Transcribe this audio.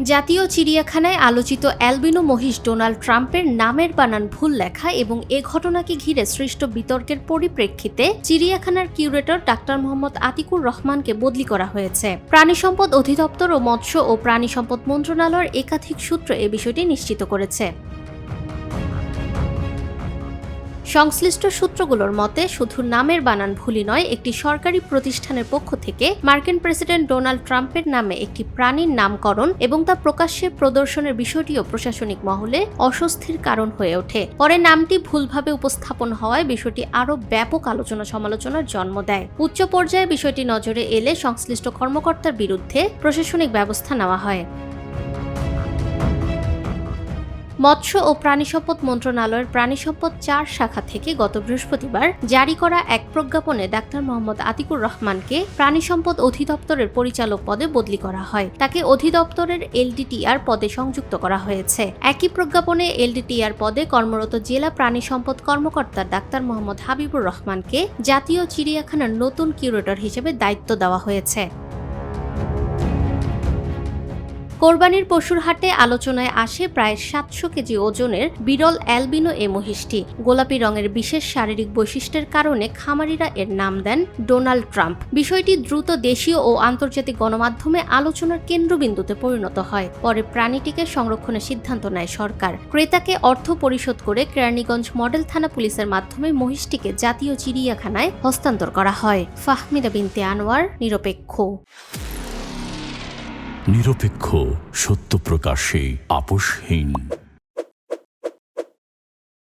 জাতীয় চিড়িয়াখানায় আলোচিত অ্যালবিনো মহিষ ডোনাল্ড ট্রাম্পের নামের বানান ভুল লেখা এবং এ ঘটনাকে ঘিরে সৃষ্ট বিতর্কের পরিপ্রেক্ষিতে চিড়িয়াখানার কিউরেটর ডাক্তার মোহাম্মদ আতিকুর রহমানকে বদলি করা হয়েছে। প্রাণী সম্পদ অধিদপ্তর ও মৎস্য ও প্রাণী সম্পদ মন্ত্রণালয়ের একাধিক সূত্র এ বিষয়টি নিশ্চিত করেছে। সংশ্লিষ্ট সূত্রগুলোর মতে শুধু নামের বানান ভুলই নয়, একটি সরকারি প্রতিষ্ঠানের পক্ষ থেকে মার্কিন প্রেসিডেন্ট ডোনাল্ড ট্রাম্পের নামে একটি প্রাণীর নামকরণ এবং তা প্রকাশ্যে প্রদর্শনের বিষয়টিও প্রশাসনিক মহলে অস্বস্তির কারণ হয়ে ওঠে। পরে নামটি ভুলভাবে উপস্থাপন হওয়ায় বিষয়টি আরও ব্যাপক আলোচনা সমালোচনার জন্ম দেয়। উচ্চ পর্যায়ে বিষয়টি নজরে এলে সংশ্লিষ্ট কর্মকর্তার বিরুদ্ধে প্রশাসনিক ব্যবস্থা নেওয়া হয়। মৎস্য ও প্রাণী সম্পদ মন্ত্রণালয়ের প্রাণী সম্পদ ৪ শাখা থেকে গত বৃহস্পতিবার জারি করা এক প্রজ্ঞাপনে ডাক্তার মোহাম্মদ আতিকুর রহমানকে প্রাণী সম্পদ অধিদপ্তরের পরিচালক পদে বদলি করা হয়। তাকে অধিদপ্তরের এলডিটিআর পদে সংযুক্ত করা হয়েছে। একই প্রজ্ঞাপনে এলডিটিআর পদে কর্মরত জেলা প্রাণী সম্পদ কর্মকর্তা ডাক্তার মোহাম্মদ হাবিবুর রহমানকে জাতীয় চিড়িয়াখানার নতুন কিউরেটর হিসেবে দায়িত্ব দেওয়া হয়েছে। কোরবানির পশুর হাটে আলোচনায় আসে প্রায় ৭০০ কেজি ওজনের বিরল অ্যালবিনো এ মহিষটি। গোলাপি রঙের বিশেষ শারীরিক বৈশিষ্ট্যের কারণে খামারিরা এর নাম দেন ডোনাল্ড ট্রাম্প। বিষয়টি দ্রুত দেশীয় ও আন্তর্জাতিক গণমাধ্যমে আলোচনার কেন্দ্রবিন্দুতে পরিণত হয়। পরে প্রাণীটিকে সংরক্ষণের সিদ্ধান্ত নেয় সরকার। ক্রেতাকে অর্থ পরিশোধ করে কেরানীগঞ্জ মডেল থানা পুলিশের মাধ্যমে মহিষটিকে জাতীয় চিড়িয়াখানায় হস্তান্তর করা হয়। ফাহমিদা বিনতে আনোয়ার, নিরপেক্ষ। নিরপেক্ষ, সত্য প্রকাশে আপোষহীন।